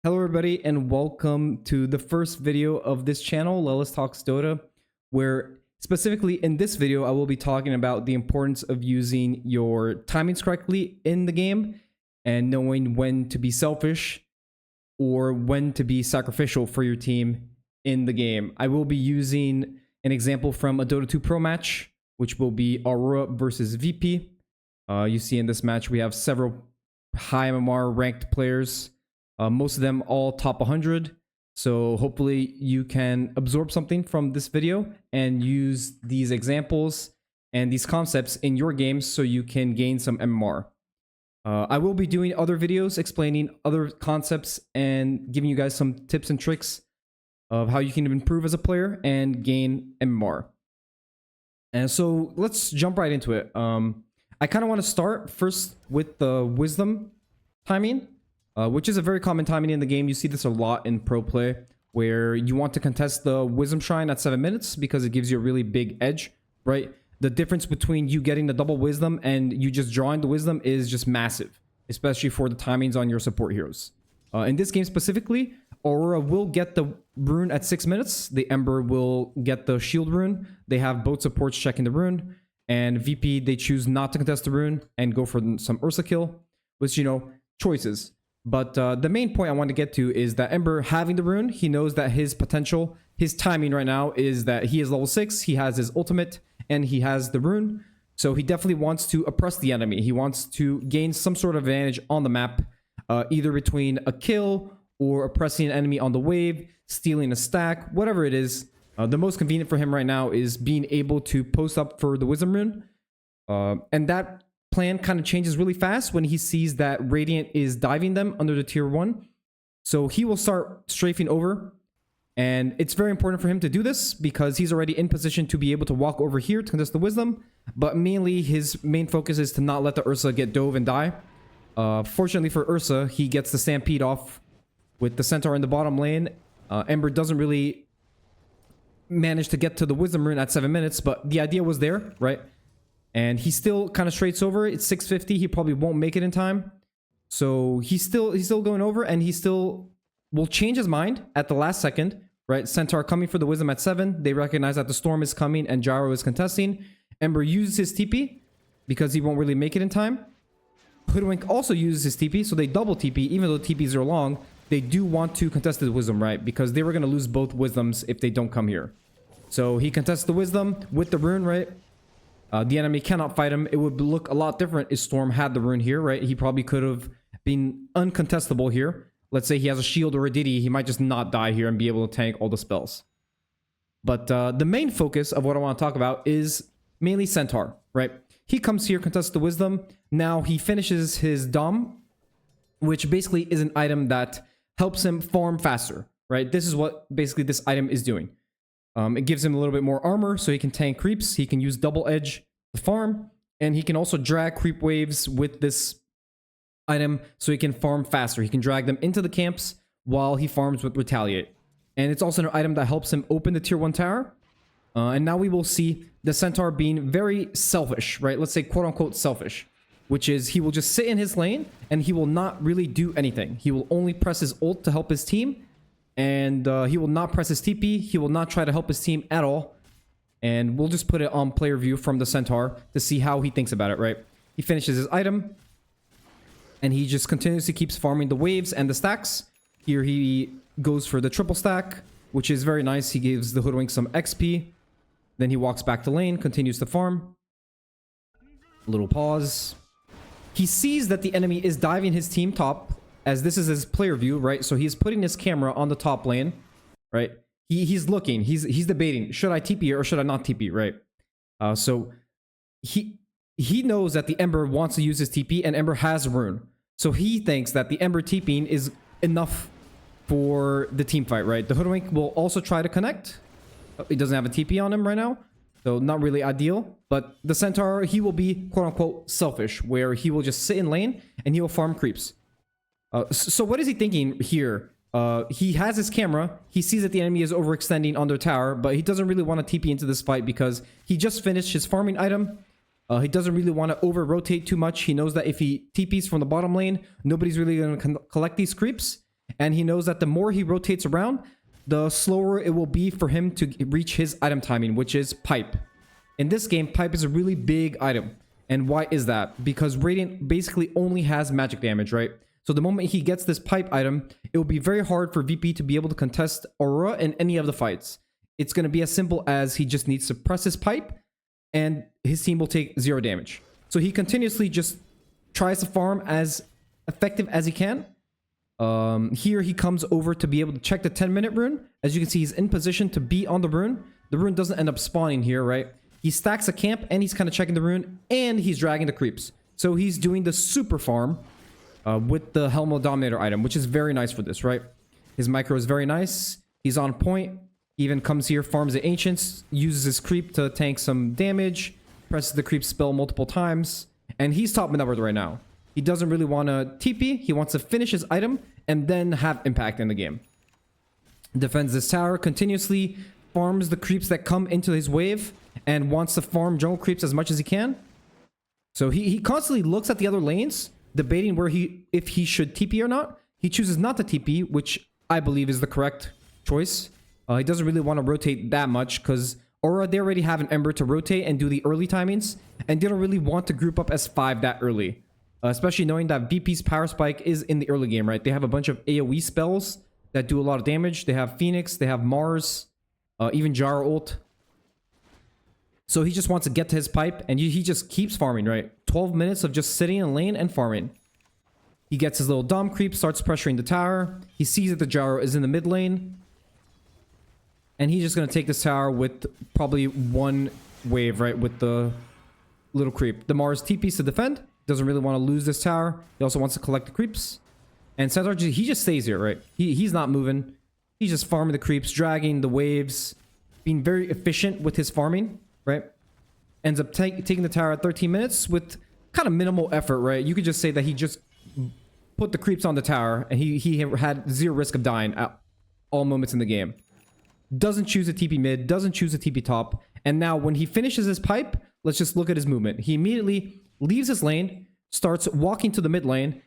Hello everybody and welcome to the first video of this channel, Lelis Talks Dota, where specifically in this video I will be talking about the importance of using your timings correctly in the game and knowing when to be selfish or when to be sacrificial for your team in the game. I will be using an example from a Dota 2 Pro match, which will be Aurora versus VP. You see in this match we have several high MMR ranked players. Most of them all top 100. So hopefully you can absorb something from this video and use these examples and these concepts in your games so you can gain some MMR. I will be doing other videos explaining other concepts and giving you guys some tips and tricks of how you can improve as a player and gain MMR. And so let's jump right into it. I kind of want to start first with the wisdom timing. Which is a very common timing in the game. You see this a lot in pro play, where you want to contest the wisdom shrine at 7 minutes because it gives you a really big edge, right? The difference between you getting the double wisdom and you just drawing the wisdom is just massive, especially for the timings on your support heroes. In this game specifically, Aurora will get the rune at 6 minutes. The Ember will get the shield rune. They have both supports checking the rune. And VP, they choose not to contest the rune and go for some Ursa kill, which, you know, choices. But the main point I want to get to is that Ember having the rune, he knows that his potential, his timing right now is that he is level 6, he has his ultimate, and he has the rune. So he definitely wants to oppress the enemy. He wants to gain some sort of advantage on the map, either between a kill or oppressing an enemy on the wave, stealing a stack, whatever it is. The most convenient for him right now is being able to post up for the wisdom rune. And that plan kind of changes really fast when he sees that Radiant is diving them under the tier 1. So he will start strafing over, and it's very important for him to do this because he's already in position to be able to walk over here to contest the wisdom, but mainly his main focus is to not let the Ursa get dove and die. Fortunately for Ursa, he gets the stampede off with the Centaur in the bottom lane. Ember doesn't really manage to get to the wisdom rune at 7 minutes, but the idea was there, right? And he still kind of straights over. It's 650. He probably won't make it in time. So he's still going over, and he still will change his mind at the last second, right? Centaur coming for the wisdom at 7. They recognize that the storm is coming and Gyro is contesting. Ember uses his TP because he won't really make it in time. Hoodwink also uses his TP, so they double TP. Even though TPs are long, they do want to contest the wisdom, right? Because they were going to lose both wisdoms if they don't come here. So he contests the wisdom with the rune, right? The enemy cannot fight him. It would look a lot different if Storm had the rune here, right? He probably could have been uncontestable here. Let's say he has a shield or a Diddy. He might just not die here and be able to tank all the spells. But the main focus of what I want to talk about is mainly Centaur, right? He comes here, contests the wisdom. Now he finishes his Dom, which basically is an item that helps him farm faster, right? This is what basically this item is doing. It gives him a little bit more armor so he can tank creeps. He can use double edge to farm, and he can also drag creep waves with this item so he can farm faster. He can drag them into the camps while he farms with retaliate. And it's also an item that helps him open the tier 1 tower. And now we will see the Centaur being very selfish, right? Let's say quote unquote selfish, which is he will just sit in his lane and he will not really do anything. He will only press his ult to help his team. And he will not press his TP. He will not try to help his team at all. And we'll just put it on player view from the Centaur to see how he thinks about it, right? He finishes his item. And he just continuously keeps farming the waves and the stacks. Here he goes for the triple stack, which is very nice. He gives the Hoodwink some XP. Then he walks back to lane, continues to farm. A little pause. He sees that the enemy is diving his team top, as this is his player view, right? So he's putting his camera on the top lane, right? He's looking, he's debating, should I TP or should I not TP, right? So he knows that the Ember wants to use his TP and Ember has a rune. So he thinks that the Ember TPing is enough for the team fight, right? The Hoodwink will also try to connect. He doesn't have a TP on him right now, so not really ideal. But the Centaur, he will be quote unquote selfish, where he will just sit in lane and he will farm creeps. So what is he thinking here? He has his camera. He sees that the enemy is overextending on their tower, but he doesn't really want to TP into this fight because he just finished his farming item. He doesn't really want to over-rotate too much. He knows that if he TPs from the bottom lane, nobody's really going to collect these creeps. And he knows that the more he rotates around, the slower it will be for him to reach his item timing, which is pipe. In this game, pipe is a really big item. And why is that? Because Radiant basically only has magic damage, right? So the moment he gets this pipe item, it will be very hard for VP to be able to contest Aurora in any of the fights. It's going to be as simple as he just needs to press his pipe and his team will take 0 damage. So he continuously just tries to farm as effective as he can. Here he comes over to be able to check the 10-minute rune. As you can see, he's in position to be on the rune. The rune doesn't end up spawning here, right? He stacks a camp and he's kind of checking the rune and he's dragging the creeps. So he's doing the super farm with the Helm of Dominator item, which is very nice for this, right? His micro is very nice. He's on point. He even comes here, farms the Ancients, uses his creep to tank some damage, presses the creep spell multiple times, and he's top mid-upward right now. He doesn't really want to TP. He wants to finish his item and then have impact in the game. Defends this tower continuously, farms the creeps that come into his wave, and wants to farm jungle creeps as much as he can. So he constantly looks at the other lanes, debating if he should TP or not. He chooses not to TP, which I believe is the correct choice. He doesn't really want to rotate that much because Aura, they already have an Ember to rotate and do the early timings, and they don't really want to group up as 5 that early. Especially knowing that VP's power spike is in the early game, right? They have a bunch of AoE spells that do a lot of damage. They have Phoenix, they have Mars, even Jar ult. So he just wants to get to his pipe, and he just keeps farming, right? 12 minutes of just sitting in lane and farming. He gets his little Dom creep, starts pressuring the tower. He sees that the Gyro is in the mid lane. And he's just going to take this tower with probably 1 wave, right? With the little creep. The Mars TPs to defend. Doesn't really want to lose this tower. He also wants to collect the creeps. And Centaur, he just stays here, right? He's not moving. He's just farming the creeps, dragging the waves, being very efficient with his farming, right? Ends up taking the tower at 13 minutes with kind of minimal effort, right? You could just say that he just put the creeps on the tower and he had 0 risk of dying at all moments in the game. Doesn't choose a TP mid, doesn't choose a TP top. And now when he finishes his pipe, let's just look at his movement. He immediately leaves his lane, starts walking to the mid lane.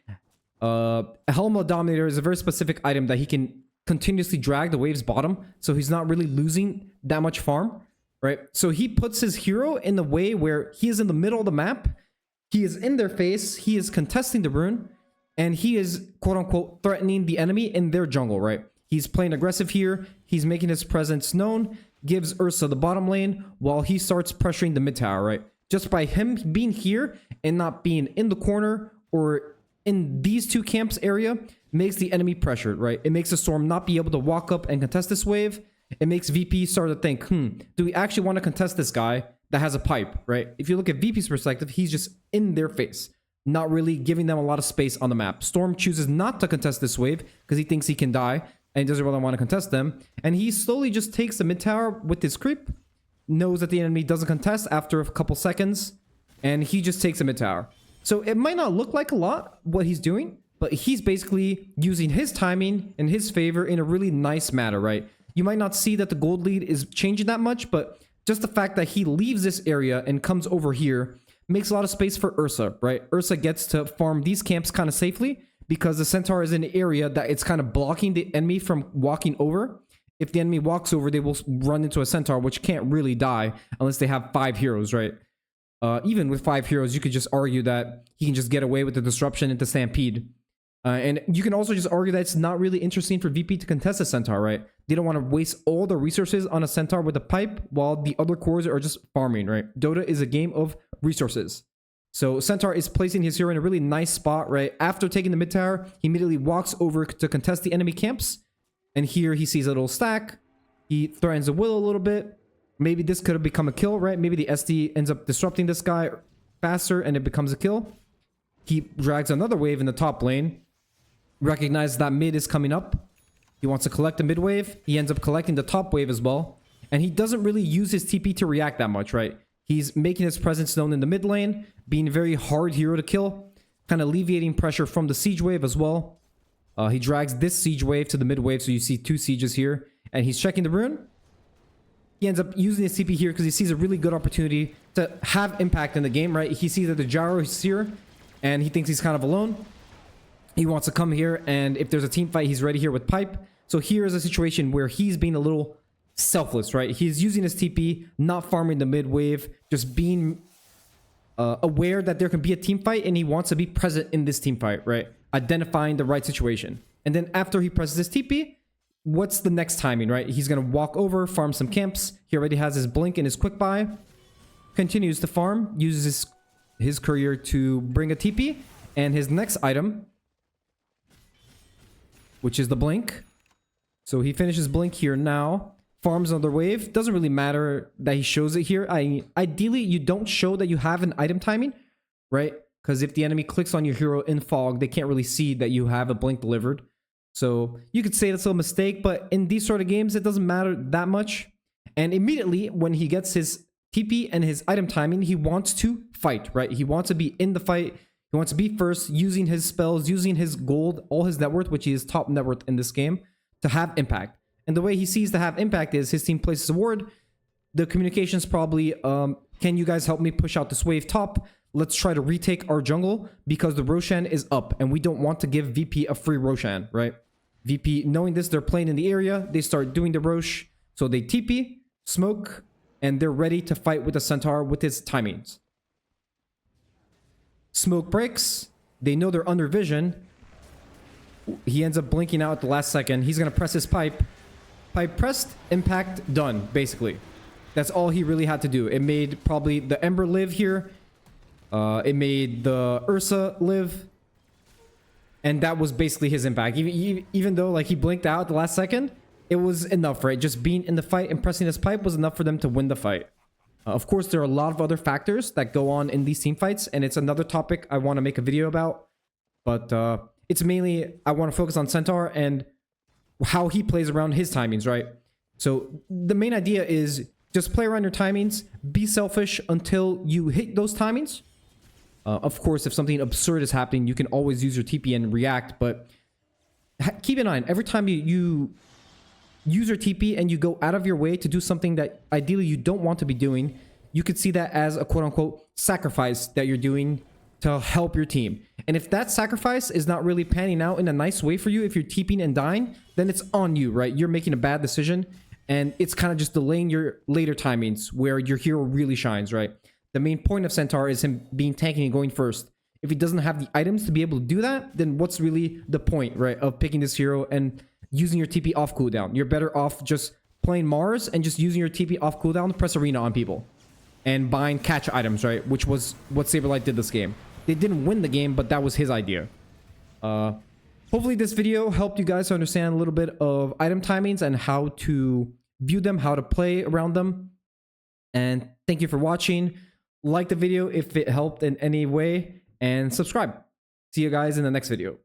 Helm of Dominator is a very specific item that he can continuously drag the wave's bottom, so he's not really losing that much farm, right? So he puts his hero in the way where he is in the middle of the map, he is in their face, he is contesting the rune, and he is quote-unquote threatening the enemy in their jungle, right? He's playing aggressive here, he's making his presence known, gives Ursa the bottom lane, while he starts pressuring the mid tower, right? Just by him being here and not being in the corner or in these 2 camps area makes the enemy pressured, right? It makes the Storm not be able to walk up and contest this wave. It makes VP start to think, do we actually want to contest this guy that has a pipe, right? If you look at VP's perspective, he's just in their face, not really giving them a lot of space on the map. Storm chooses not to contest this wave because he thinks he can die and he doesn't really want to contest them. And he slowly just takes the mid tower with his creep, knows that the enemy doesn't contest after a couple seconds, and he just takes a mid tower. So it might not look like a lot what he's doing, but he's basically using his timing in his favor in a really nice manner, right? You might not see that the gold lead is changing that much, but just the fact that he leaves this area and comes over here makes a lot of space for Ursa, right? Ursa gets to farm these camps kind of safely because the Centaur is in an area that it's kind of blocking the enemy from walking over. If the enemy walks over, they will run into a Centaur, which can't really die unless they have 5 heroes, right? Even with 5 heroes, you could just argue that he can just get away with the disruption into Stampede. And you can also just argue that it's not really interesting for VP to contest a Centaur, right? They don't want to waste all the resources on a Centaur with a pipe while the other cores are just farming, right? Dota is a game of resources. So Centaur is placing his hero in a really nice spot, right? After taking the mid tower, he immediately walks over to contest the enemy camps. And here he sees a little stack. He threatens the Willow a little bit. Maybe this could have become a kill, right? Maybe the SD ends up disrupting this guy faster and it becomes a kill. He drags another wave in the top lane. Recognizes that mid is coming up. He wants to collect the mid wave. He ends up collecting the top wave as well. And he doesn't really use his TP to react that much, right? He's making his presence known in the mid lane, being a very hard hero to kill, kind of alleviating pressure from the siege wave as well. He drags this siege wave to the mid wave, so you see 2 sieges here. And he's checking the rune. He ends up using his TP here because he sees a really good opportunity to have impact in the game, right? He sees that the Gyro is here, and he thinks he's kind of alone. He wants to come here, and if there's a team fight, he's ready here with pipe. So here is a situation where he's being a little selfless, right? He's using his TP, not farming the mid wave, just being aware that there can be a team fight, and he wants to be present in this team fight, right? Identifying the right situation. And then after he presses his TP, what's the next timing, right? He's going to walk over, farm some camps. He already has his blink and his quick buy. Continues to farm, uses his courier to bring a TP. And his next item, which is the blink. So he finishes blink here now. Farms another wave. Doesn't really matter that he shows it here. Ideally, you don't show that you have an item timing, right? Because if the enemy clicks on your hero in fog, they can't really see that you have a blink delivered. So you could say that's a mistake, but in these sort of games, it doesn't matter that much. And immediately when he gets his TP and his item timing, he wants to fight, right? He wants to be in the fight. He wants to be first, using his spells, using his gold, all his net worth, which is top net worth in this game, to have impact. And the way he sees to have impact is his team places a ward. The communication's probably, can you guys help me push out this wave top? Let's try to retake our jungle because the Roshan is up and we don't want to give VP a free Roshan, right? VP, knowing this, they're playing in the area. They start doing the Rosh. So they TP, smoke, and they're ready to fight with the Centaur with his timings. Smoke breaks. They know they're under vision. He ends up blinking out at the last second. He's going to press his pipe. Pipe pressed, impact, done, basically. That's all he really had to do. It made probably the Ember live here. It made the Ursa live. And that was basically his impact. Even though like he blinked out at the last second, it was enough, right? Just being in the fight and pressing his pipe was enough for them to win the fight. Of course, there are a lot of other factors that go on in these team fights, and it's another topic I want to make a video about. But it's mainly, I want to focus on Centaur and how he plays around his timings, right? So the main idea is just play around your timings, be selfish until you hit those timings. Of course, if something absurd is happening, you can always use your TP and react, but keep in mind, every time you use your TP and you go out of your way to do something that ideally you don't want to be doing, you could see that as a quote-unquote sacrifice that you're doing to help your team. And if that sacrifice is not really panning out in a nice way for you, if you're TPing and dying, then it's on you, right? You're making a bad decision, and it's kind of just delaying your later timings where your hero really shines, right? The main point of Centaur is him being tanky and going first. If he doesn't have the items to be able to do that, then what's really the point, right, of picking this hero and using your TP off cooldown? You're better off just playing Mars and just using your TP off cooldown to press arena on people and buying catch items, right? Which was what Saberlight did this game. They didn't win the game, but that was his idea. Hopefully this video helped you guys to understand a little bit of item timings and how to view them, how to play around them. And thank you for watching. Like the video if it helped in any way, and subscribe. See you guys in the next video.